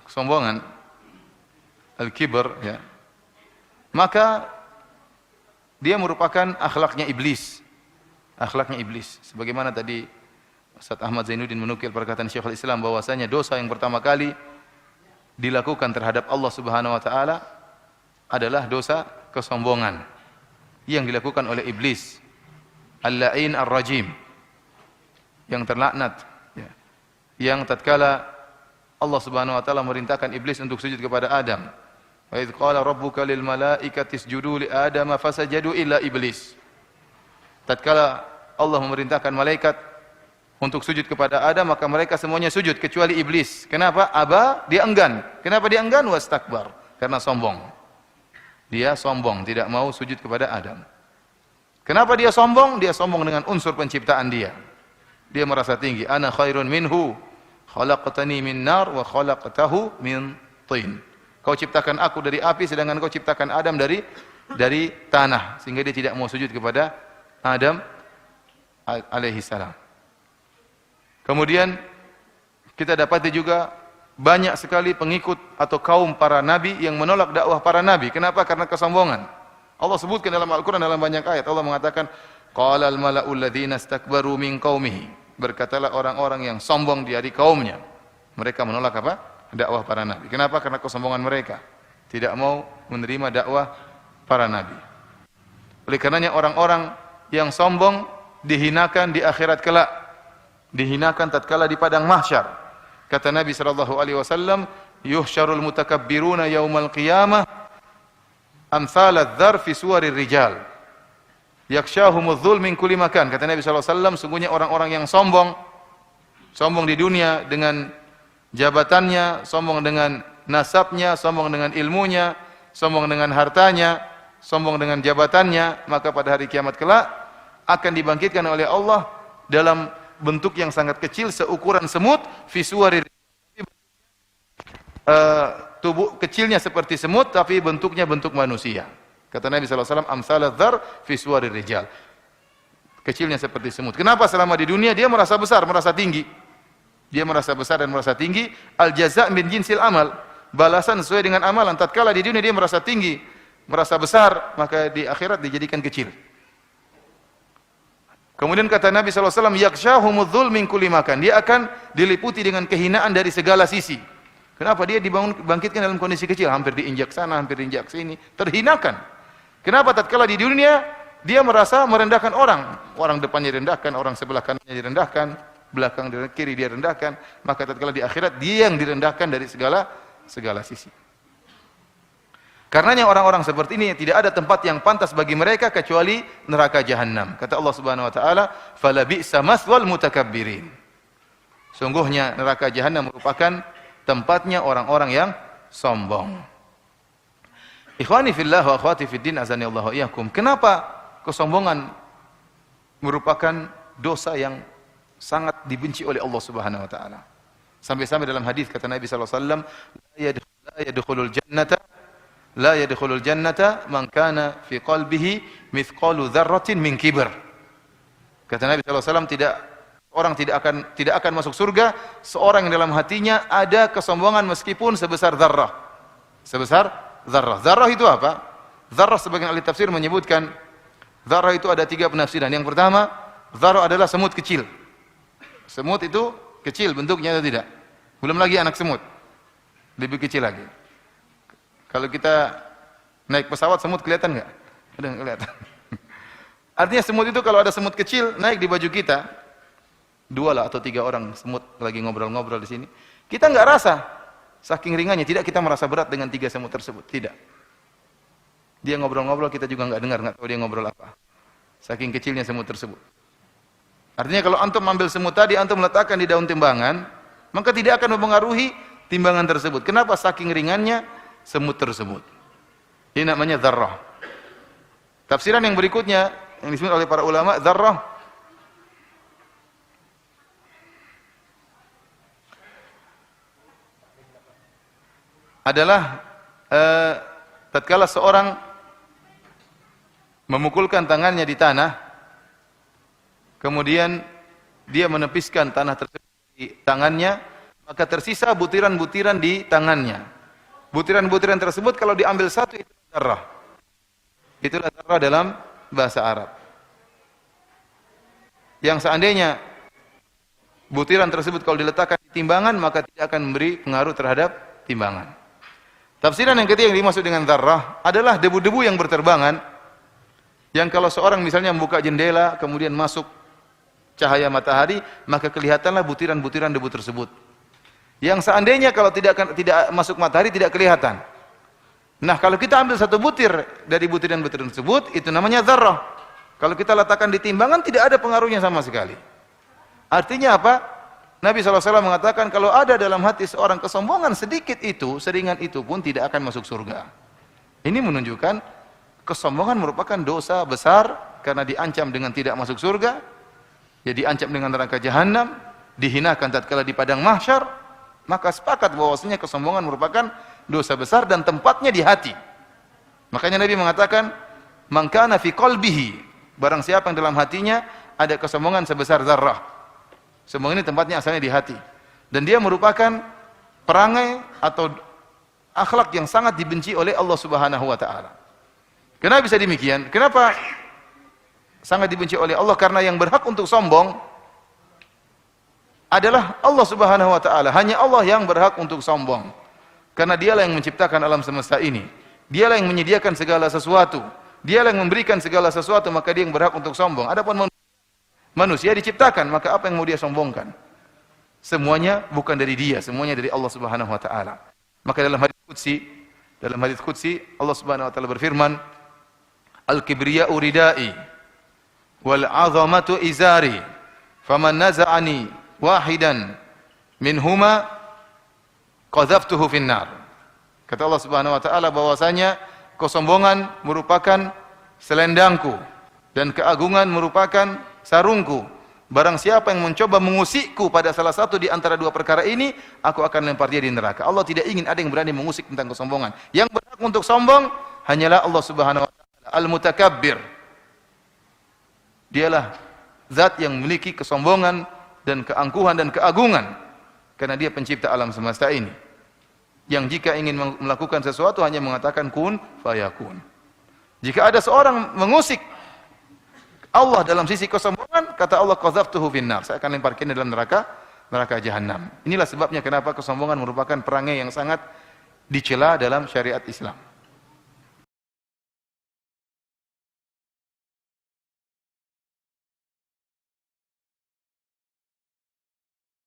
kesombongan, al-kibr, ya, maka dia merupakan akhlaknya iblis. Akhlaknya iblis. Sebagaimana tadi Ustaz Ahmad Zainuddin menukil perkataan Syekhul Islam bahwasanya dosa yang pertama kali dilakukan terhadap Allah Subhanahu wa taala adalah dosa kesombongan yang dilakukan oleh iblis. Al-la'in ar-rajim, yang terlaknat, ya, yang tatkala Allah Subhanahu wa taala merintahkan iblis untuk sujud kepada Adam. Wa idz qala rabbuka lil malaikati isjudu li adama fasajadu illa iblis. Tatkala Allah memerintahkan malaikat untuk sujud kepada Adam, maka mereka semuanya sujud kecuali iblis. Kenapa? Aba, dia enggan. Kenapa dia enggan? Wastakbar, karena sombong. Dia sombong, tidak mau sujud kepada Adam. Kenapa dia sombong? Dia sombong dengan unsur penciptaan dia. Dia merasa tinggi. Ana khairun minhu, khalaqtani min nar wa khalaqtahu min tin. Kau ciptakan aku dari api, sedangkan kau ciptakan Adam dari tanah, sehingga dia tidak mau sujud kepada Adam alaihi salam. Kemudian kita dapati juga banyak sekali pengikut atau kaum para nabi yang menolak dakwah para nabi. Kenapa? Karena kesombongan. Allah sebutkan dalam Al-Quran dalam banyak ayat. Allah mengatakan, qala al-mala'u alladhina istakbaru min qaumihi. Berkatalah orang-orang yang sombong dari kaumnya. Mereka menolak apa? Dakwah para nabi. Kenapa? Karena kesombongan mereka. Tidak mau menerima dakwah para nabi. Oleh karenanya orang-orang yang sombong dihinakan di akhirat kelak. Dihinakan tatkala di padang mahsyar. Kata Nabi sallallahu alaihi wasallam, yuhsyarul mutakabbiruna yaumal qiyamah amsal adz-dzar fi suwarir rijal. Yakshahumudz dzul min kulli makan. Kata Nabi sallallahu alaihi wasallam, sungguhnya orang-orang yang sombong di dunia dengan jabatannya, sombong dengan nasabnya, sombong dengan ilmunya, sombong dengan hartanya, sombong dengan jabatannya, maka pada hari kiamat kelak akan dibangkitkan oleh Allah dalam bentuk yang sangat kecil seukuran semut, fi suwarir, tubuh kecilnya seperti semut tapi bentuknya bentuk manusia. Kata Nabi sallallahu alaihi wasallam, amsaladzar fi suwarir rijal. Kecilnya seperti semut. Kenapa? Selama di dunia dia merasa besar, merasa tinggi. Dia merasa besar dan merasa tinggi. Al jaza' min jinsil amal. Balasan sesuai dengan amalan. Tatkala di dunia dia merasa tinggi, merasa besar, maka di akhirat dijadikan kecil. Kemudian kata Nabi sallallahu alaihi wasallam, yakshahumudz dzul min kulli makan. Dia akan diliputi dengan kehinaan dari segala sisi. Kenapa? Dia dibangkitkan dalam kondisi kecil, hampir diinjak sana, hampir diinjak sini, terhinakan. Kenapa? Tatkala di dunia dia merasa merendahkan orang. Orang depannya direndahkan, orang sebelah kanannya direndahkan, belakang kiri dia rendahkan, maka tatkala di akhirat dia yang direndahkan dari segala sisi. Karenanya orang-orang seperti ini tidak ada tempat yang pantas bagi mereka kecuali neraka jahanam. Kata Allah Subhanahu wa taala, "Fala bi'sa maswal mutakabbirin." Sungguhnya neraka jahanam merupakan tempatnya orang-orang yang sombong. Ikhwani fillah wa akhwati fiddin azani Allah wa iyyakum. Kenapa kesombongan merupakan dosa yang sangat dibenci oleh Allah Subhanahu wa taala? Sampai-sampai dalam hadis kata Nabi sallallahu alaihi wasallam, la yadkhulul jannata man kana fi qalbihi mithqalu dzarratin min kibr. Kata Nabi sallallahu alaihi wasallam, tidak akan masuk surga seorang yang dalam hatinya ada kesombongan meskipun sebesar dzarrah. Sebesar dzarrah. Dzarrah itu apa? Dzarrah sebagian ahli tafsir menyebutkan dzarrah itu ada 3 penafsiran. Yang pertama, dzarrah adalah semut kecil. Semut itu kecil bentuknya atau tidak? Belum lagi anak semut. Lebih kecil lagi. Kalau kita naik pesawat, semut kelihatan nggak? Udah kelihatan. Artinya semut itu kalau ada semut kecil naik di baju kita, 2 lah atau 3 orang semut lagi ngobrol-ngobrol di sini, kita nggak rasa, saking ringannya, tidak kita merasa berat dengan 3 semut tersebut, tidak. Dia ngobrol-ngobrol, kita juga nggak dengar, nggak tahu dia ngobrol apa. Saking kecilnya semut tersebut. Artinya kalau antum ambil semut tadi, antum letakkan di daun timbangan, maka tidak akan mempengaruhi timbangan tersebut. Kenapa? Saking ringannya semut tersebut. Ini namanya dzarrah. Tafsiran yang berikutnya yang disebut oleh para ulama, dzarrah adalah tatkala seorang memukulkan tangannya di tanah, kemudian dia menepiskan tanah tersebut di tangannya, maka tersisa butiran-butiran di tangannya. Butiran-butiran tersebut kalau diambil satu itu dzarrah. Itulah dzarrah dalam bahasa Arab. Yang seandainya butiran tersebut kalau diletakkan di timbangan maka tidak akan memberi pengaruh terhadap timbangan. Tafsiran yang ketiga yang dimaksud dengan dzarrah adalah debu-debu yang berterbangan, yang kalau seorang misalnya membuka jendela kemudian masuk cahaya matahari, maka kelihatanlah butiran-butiran debu tersebut. Yang seandainya kalau tidak masuk matahari tidak kelihatan. Nah, kalau kita ambil satu butir dari butiran-butiran tersebut, itu namanya dzarrah. Kalau kita letakkan di timbangan tidak ada pengaruhnya sama sekali. Artinya apa? Nabi SAW mengatakan kalau ada dalam hati seorang kesombongan sedikit itu, seringan itu pun tidak akan masuk surga. Ini menunjukkan kesombongan merupakan dosa besar karena diancam dengan tidak masuk surga, ya diancam dengan neraka jahanam, dihinakan tatkala di padang mahsyar. Maka sepakat bahwasanya kesombongan merupakan dosa besar dan tempatnya di hati. Makanya Nabi mengatakan, "Man kana fi qalbihi", barang siapa yang dalam hatinya ada kesombongan sebesar zarrah. Sombong ini tempatnya asalnya di hati. Dan dia merupakan perangai atau akhlak yang sangat dibenci oleh Allah Subhanahu wa taala. Kenapa bisa demikian? Kenapa sangat dibenci oleh Allah? Karena yang berhak untuk sombong adalah Allah Subhanahu wa taala. Hanya Allah yang berhak untuk sombong. Karena dialah yang menciptakan alam semesta ini. Dialah yang menyediakan segala sesuatu. Dialah yang memberikan segala sesuatu, maka dia yang berhak untuk sombong. Adapun manusia diciptakan, maka apa yang mau dia sombongkan? Semuanya bukan dari dia, semuanya dari Allah Subhanahu wa taala. Maka dalam hadits qudsi Allah Subhanahu wa taala berfirman, "Al-kibriya'u ridai wal 'azamatu izari, faman naza'ani wahidan minhuma qadzaftuhu finnar." Kata Allah Subhanahu wa taala bahwasanya kesombongan merupakan selendangku dan keagungan merupakan sarungku. Barang siapa yang mencoba mengusikku pada salah satu di antara dua perkara ini, aku akan lempar dia di neraka. Allah tidak ingin ada yang berani mengusik tentang kesombongan. Yang berhak untuk sombong hanyalah Allah Subhanahu wa taala, Al-Mutakabbir. Dialah zat yang memiliki kesombongan dan keangkuhan dan keagungan karena dia pencipta alam semesta ini, yang jika ingin melakukan sesuatu hanya mengatakan kun fayakun. Jika ada seorang mengusik Allah dalam sisi kesombongan, kata Allah, qadzaftuhu finnar, saya akan lemparkan dalam neraka jahanam. Inilah sebabnya kenapa kesombongan merupakan perangai yang sangat dicela dalam syariat Islam.